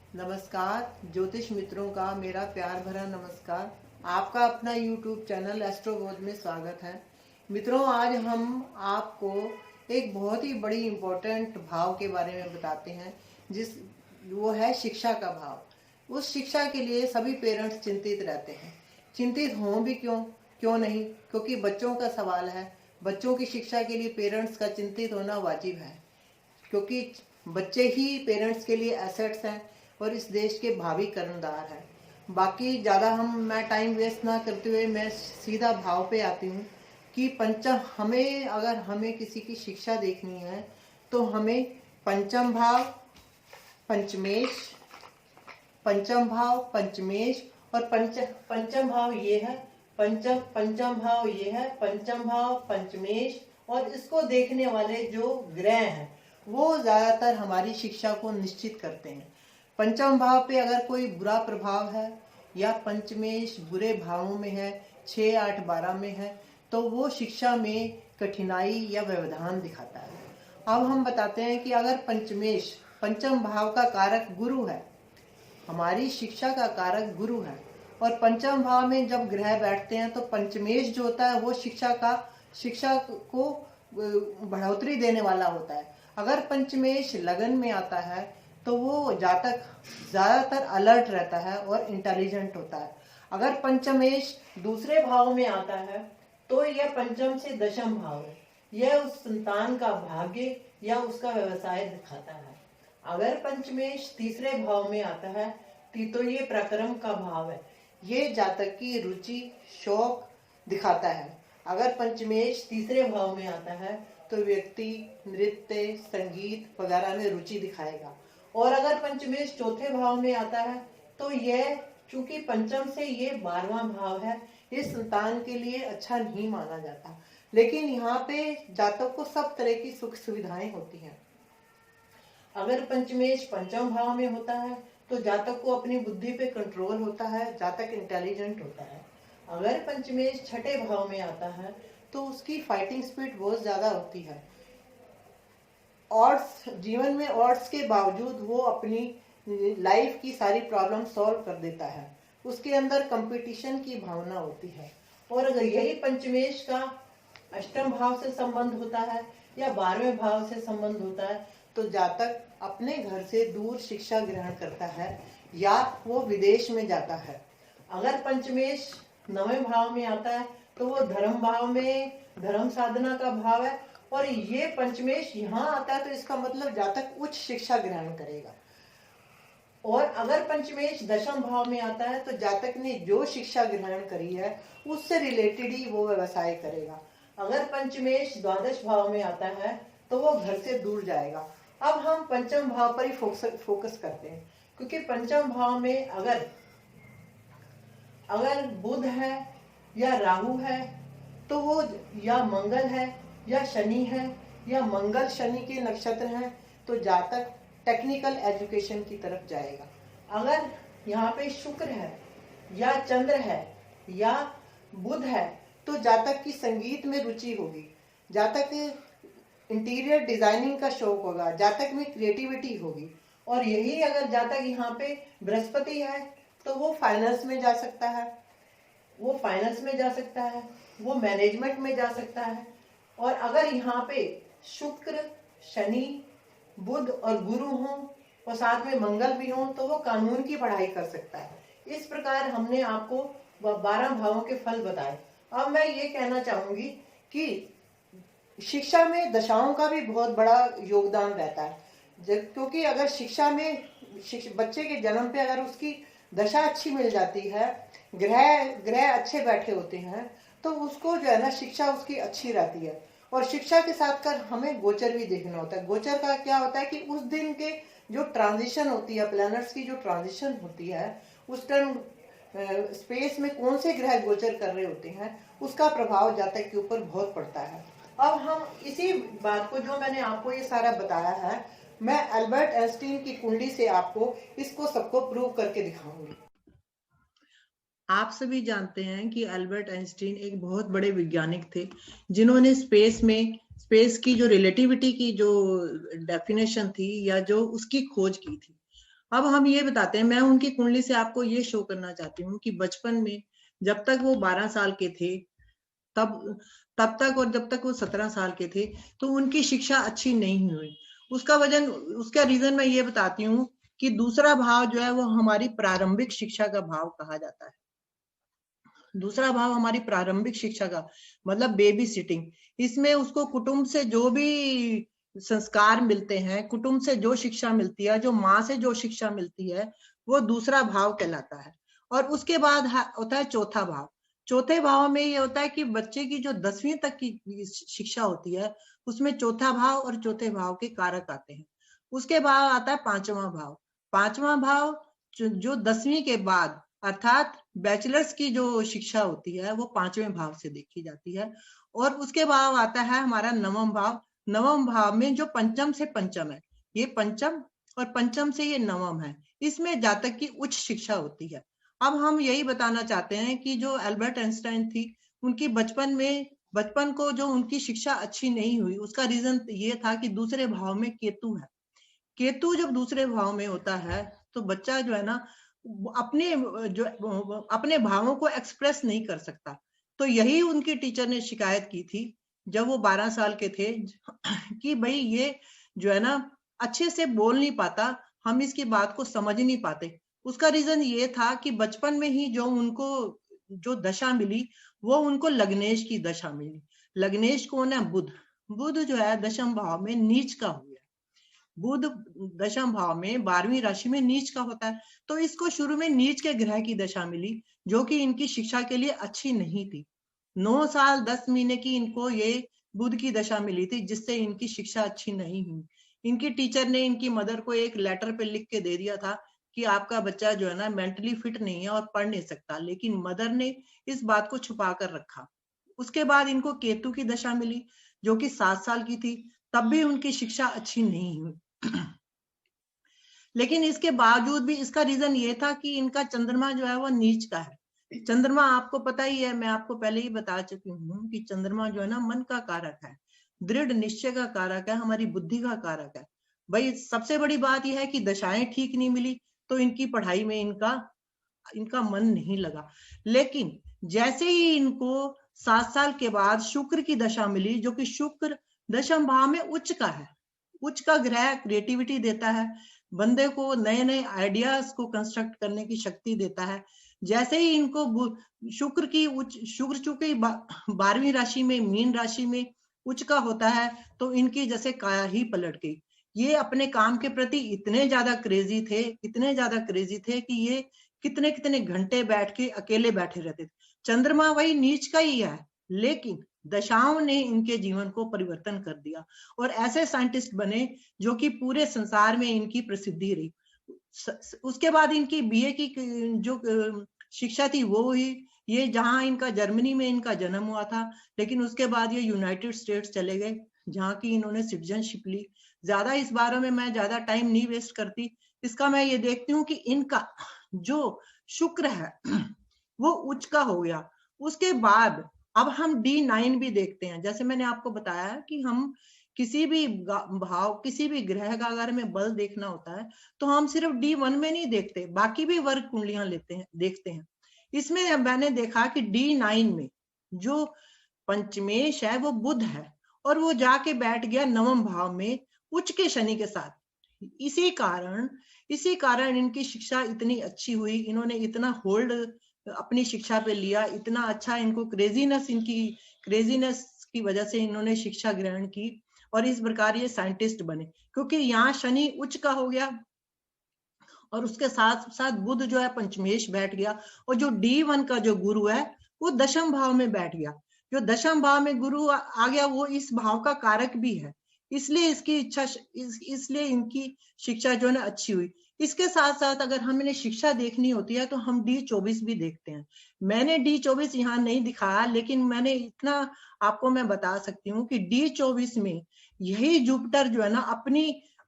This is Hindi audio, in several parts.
नमस्कार ज्योतिष मित्रों का मेरा प्यार भरा नमस्कार। आपका अपना YouTube चैनल एस्ट्रोबोध में स्वागत है। मित्रों, आज हम आपको एक बहुत ही बड़ी इम्पोर्टेंट भाव के बारे में बताते हैं, वो है शिक्षा का भाव। उस शिक्षा के लिए सभी पेरेंट्स चिंतित रहते हैं। चिंतित हों भी क्यों नहीं, क्योंकि बच्चों का सवाल है। बच्चों की शिक्षा के लिए पेरेंट्स का चिंतित होना वाजिब है, क्योंकि बच्चे ही पेरेंट्स के लिए एसेट्स हैं और इस देश के भावी कर्णधार हैं। बाकी ज़्यादा मैं टाइम वेस्ट ना करते हुए मैं सीधा भाव पे आती हूँ कि अगर हमें किसी की शिक्षा देखनी है तो हमें पंचम भाव पंचमेश, पंचम भाव पंचमेश और पंचम भाव ये है, पंचम भाव ये है, पंचम भाव पंचमेश। और इसको देखने वाले जो ग्रह हैं वो ज्यादातर हमारी शिक्षा को निश्चित करते हैं। पंचम भाव पे अगर कोई बुरा प्रभाव है या पंचमेश बुरे भावों में है, 6, 8, 12 में है, तो वो शिक्षा में कठिनाई या व्यवधान दिखाता है। अब हम बताते हैं कि अगर पंचमेश पंचम भाव का कारक गुरु है, हमारी शिक्षा का कारक गुरु है, और पंचम भाव में जब ग्रह बैठते हैं तो पंचमेश जो होता है वो शिक्षा को बढ़ोतरी देने वाला होता है। अगर पंचमेश लगन में आता है तो वो जातक ज्यादातर अलर्ट रहता है और इंटेलिजेंट होता है। अगर पंचमेश दूसरे भाव में आता है तो यह पंचम से दशम भाव है, यह उस संतान का भाग्य या उसका व्यवसाय दिखाता है। अगर पंचमेश तीसरे भाव में आता है तो ये प्रक्रम का भाव है, ये जातक की रुचि शौक दिखाता है। अगर पंचमेश तीसरे भाव में आता है तो व्यक्ति नृत्य संगीत वगैरह में रुचि दिखाएगा। और अगर पंचमेश चौथे भाव में आता है तो यह चूंकि पंचम से ये 12वां भाव है, इस संतान के लिए अच्छा नहीं माना जाता। लेकिन यहाँ पे जातक को सब तरह की सुख सुविधाएं होती हैं। अगर पंचमेश पंचम भाव में होता है तो जातक को अपनी बुद्धि पे कंट्रोल होता है, जातक इंटेलिजेंट होता है। अगर पंचमेश छठे भाव में आता है तो उसकी फाइटिंग स्पिरिट बहुत ज्यादा होती है। ऑड्स जीवन में ऑड्स के बावजूद वो अपनी लाइफ की सारी प्रॉब्लम सॉल्व कर देता है, उसके अंदर कंपटीशन की भावना होती है। और अगर यही पंचमेश का अष्टम भाव से संबंध होता है या 12वें भाव से संबंध होता है तो जातक अपने घर से दूर शिक्षा ग्रहण करता है या वो विदेश में जाता है। अगर पंचमेश 9वें भाव में आता है तो वो धर्म भाव में धर्म साधना का भाव है, और ये पंचमेश यहाँ आता है तो इसका मतलब जातक उच्च शिक्षा ग्रहण करेगा। और अगर पंचमेश दशम भाव में आता है तो जातक ने जो शिक्षा ग्रहण करी है उससे रिलेटेड ही वो व्यवसाय करेगा। अगर पंचमेश द्वादश भाव में आता है तो वो घर से दूर जाएगा। अब हम पंचम भाव पर ही फोकस करते हैं, क्योंकि पंचम भाव में अगर बुध है या राहु है तो वो या मंगल है या शनि है या मंगल शनि के नक्षत्र हैं तो जातक टेक्निकल एजुकेशन की तरफ जाएगा। अगर यहाँ पे शुक्र है या चंद्र है या बुध है तो जातक की संगीत में रुचि होगी, जातक इंटीरियर डिजाइनिंग का शौक होगा, जातक में क्रिएटिविटी होगी। और यही अगर जातक यहाँ पे बृहस्पति है तो वो फाइनेंस में जा सकता है, वो मैनेजमेंट में जा सकता है। और अगर यहाँ पे शुक्र शनि बुध और गुरु हों और साथ में मंगल भी हों तो वो कानून की पढ़ाई कर सकता है। इस प्रकार हमने आपको 12 भावों के फल बताए। अब मैं ये कहना चाहूंगी कि शिक्षा में दशाओं का भी बहुत बड़ा योगदान रहता है, क्योंकि अगर शिक्षा में बच्चे के जन्म पे अगर उसकी दशा अच्छी मिल जाती है, ग्रह अच्छे बैठे होते हैं तो उसको जो है ना शिक्षा उसकी अच्छी रहती है। और शिक्षा के साथ कर हमें गोचर भी देखना होता है। गोचर का क्या होता है कि उस दिन के जो ट्रांजिशन होती है, प्लैनेट्स की जो ट्रांजिशन होती है, उस टाइम स्पेस में कौन से ग्रह गोचर कर रहे होते हैं उसका प्रभाव जातक के ऊपर बहुत पड़ता है। अब हम इसी बात को जो मैंने आपको ये सारा बताया है, मैं अल्बर्ट आइंस्टीन की कुंडली से आपको इसको सबको प्रूव करके दिखाऊंगी। आप सभी जानते हैं कि अल्बर्ट आइंस्टीन एक बहुत बड़े वैज्ञानिक थे जिन्होंने स्पेस की जो रिलेटिविटी की जो डेफिनेशन थी या जो उसकी खोज की थी। अब हम ये बताते हैं, मैं उनकी कुंडली से आपको ये शो करना चाहती हूँ कि बचपन में जब तक वो 12 साल के थे तब तब तक, और जब तक वो 17 साल के थे तो उनकी शिक्षा अच्छी नहीं हुई। उसका रीजन मैं ये बताती हूँ कि दूसरा भाव जो है वो हमारी प्रारंभिक शिक्षा का भाव कहा जाता है। दूसरा भाव हमारी प्रारंभिक शिक्षा का मतलब बेबी सिटिंग। इसमें उसको कुटुंब से जो भी संस्कार मिलते हैं, कुटुंब से जो शिक्षा मिलती है, जो माँ से जो शिक्षा मिलती है, वो दूसरा भाव कहलाता है। और उसके बाद होता है चौथा भाव। चौथे भाव में ये होता है कि बच्चे की जो 10वीं तक की शिक्षा होती है उसमें चौथा भाव और चौथे भाव के कारक आते हैं। उसके बाद आता है पांचवा भाव। पांचवा भाव जो 10वीं के बाद अर्थात बैचलर्स की जो शिक्षा होती है वो पांचवें भाव से देखी जाती है। और उसके बाद आता है हमारा नवम भाव। नवम भाव में जो पंचम से पंचम है, ये पंचम, और पंचम से ये नवम है, इसमें जातक की उच्च शिक्षा होती है। अब हम यही बताना चाहते हैं कि जो एल्बर्ट आइंस्टाइन थी, उनकी बचपन को जो उनकी शिक्षा अच्छी नहीं हुई, उसका रीजन ये था कि दूसरे भाव में केतु है। केतु जब दूसरे भाव में होता है तो बच्चा जो है ना अपने जो अपने भावों को एक्सप्रेस नहीं कर सकता। तो यही उनकी टीचर ने शिकायत की थी जब वो 12 साल के थे कि भाई ये जो है ना अच्छे से बोल नहीं पाता, हम इसकी बात को समझ नहीं पाते। उसका रीजन ये था कि बचपन में ही जो उनको जो दशा मिली वो उनको लग्नेश की दशा मिली। लग्नेश कौन है? बुध। बुध जो है दशम भाव में नीच का हुआ। बुध दशम भाव में 12वीं राशि में नीच का होता है। तो इसको शुरू में नीच के ग्रह की दशा मिली जो कि इनकी शिक्षा के लिए अच्छी नहीं थी। 9 साल 10 महीने की इनको ये बुध की दशा मिली थी जिससे इनकी शिक्षा अच्छी नहीं हुई। इनकी टीचर ने इनकी मदर को एक लेटर पे लिख के दे दिया था कि आपका बच्चा जो है ना मेंटली फिट नहीं है और पढ़ नहीं सकता, लेकिन मदर ने इस बात को छुपा कर रखा। उसके बाद इनको केतु की दशा मिली जो कि 7 साल की थी, तब भी उनकी शिक्षा अच्छी नहीं हुई। लेकिन इसके बावजूद भी इसका रीजन ये था कि इनका चंद्रमा जो है वो नीच का है। चंद्रमा आपको पता ही है, मैं आपको पहले ही बता चुकी हूँ कि चंद्रमा जो है ना मन का कारक है, दृढ़ निश्चय का कारक है, हमारी बुद्धि का कारक है। भाई सबसे बड़ी बात यह है कि दशाएं ठीक नहीं मिली तो इनकी पढ़ाई में इनका मन नहीं लगा। लेकिन जैसे ही इनको 7 साल के बाद शुक्र की दशा मिली जो कि शुक्र दशम भाव में उच्च का है। उच्च का ग्रह क्रिएटिविटी देता है, बंदे को नए नए आइडियाज को कंस्ट्रक्ट करने की शक्ति देता है। जैसे ही इनको शुक्र चूंकि 12वीं राशि में मीन राशि में उच्च का होता है तो इनकी जैसे काया ही पलट गई। ये अपने काम के प्रति इतने ज्यादा क्रेजी थे कि ये कितने कितने घंटे बैठ के अकेले बैठे रहते थे। चंद्रमा वही नीच का ही है, लेकिन दशाओं ने इनके जीवन को परिवर्तन कर दिया और ऐसे साइंटिस्ट बने जो कि पूरे संसार में इनकी प्रसिद्धि रही। उसके बाद इनकी बीए की जो शिक्षा थी वो हुई, ये जहां इनका जर्मनी में इनका जन्म हुआ था, लेकिन उसके बाद ये यूनाइटेड स्टेट्स चले गए जहां की इन्होंने सिटीजनशिप ली। ज्यादा इस बारे में मैं ज्यादा टाइम नहीं वेस्ट करती। इसका मैं ये देखती हूँ कि इनका जो शुक्र है वो उच्च का हो गया। उसके बाद अब हम D9 भी देखते हैं। जैसे मैंने आपको बताया कि हम किसी भी भाव किसी भी ग्रह का अगर हमें बल देखना होता है तो हम सिर्फ D1 में नहीं देखते, बाकी भी वर्ग कुंडलियां देखते हैं। इसमें मैंने देखा कि D9 में जो पंचमेश है वो बुध है और वो जाके बैठ गया नवम भाव में उच्च के शनि के साथ। इसी कारण इनकी शिक्षा इतनी अच्छी हुई, इन्होंने इतना होल्ड अपनी शिक्षा पे लिया, इतना अच्छा इनको क्रेजीनेस की वजह से इन्होंने शिक्षा ग्रहण की और इस प्रकार ये साइंटिस्ट बने, क्योंकि यहाँ शनि उच्च का हो गया और उसके साथ साथ बुध जो है पंचमेश बैठ गया और जो D1 का जो गुरु है वो दशम भाव में बैठ गया। जो दशम भाव में गुरु आ गया वो इस भाव का कारक भी है, इसलिए इसलिए इनकी शिक्षा जो है अच्छी हुई। इसके साथ साथ अगर हमें शिक्षा देखनी होती है तो हम D24 भी देखते हैं। मैंने D24 यहाँ नहीं दिखाया, लेकिन मैंने इतना आपको मैं बता सकती हूँ कि D24 में यही जुपिटर जो है ना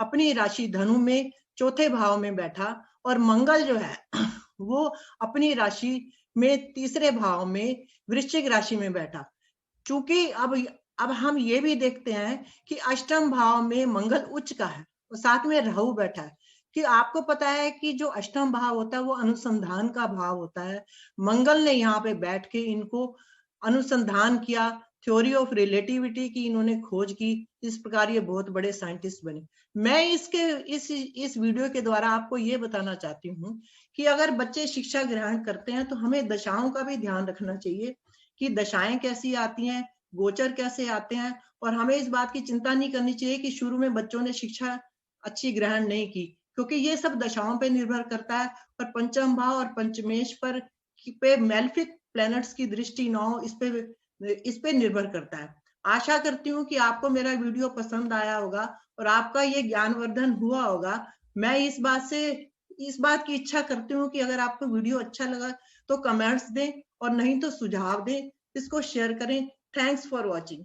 अपनी राशि धनु में चौथे भाव में बैठा और मंगल जो है वो अपनी राशि में तीसरे भाव में वृश्चिक राशि में बैठा। चूंकि अब हम ये भी देखते हैं कि अष्टम भाव में मंगल उच्च का है और साथ में राहु बैठा है। कि आपको पता है कि जो अष्टम भाव होता है वो अनुसंधान का भाव होता है। मंगल ने यहाँ पे बैठ के इनको अनुसंधान किया, थ्योरी ऑफ रिलेटिविटी की इन्होंने खोज की, इस प्रकार ये बहुत बड़े साइंटिस्ट बने। मैं इस वीडियो के द्वारा आपको ये बताना चाहती हूँ कि अगर बच्चे शिक्षा ग्रहण करते हैं तो हमें दशाओं का भी ध्यान रखना चाहिए कि दशाएं कैसी आती हैं, गोचर कैसे आते हैं, और हमें इस बात की चिंता नहीं करनी चाहिए कि शुरू में बच्चों ने शिक्षा अच्छी ग्रहण नहीं की, क्योंकि ये सब दशाओं पे निर्भर करता है। और पंचम भाव और पंचमेश पर पे मेलेफिक प्लैनेट्स की दृष्टि ना हो, इस पे निर्भर करता है। आशा करती हूँ कि आपको मेरा वीडियो पसंद आया होगा और आपका ये ज्ञानवर्धन हुआ होगा। मैं इस बात की इच्छा करती हूँ कि अगर आपको वीडियो अच्छा लगा तो कमेंट्स दें और नहीं तो सुझाव दें, इसको शेयर करें। Thanks for watching.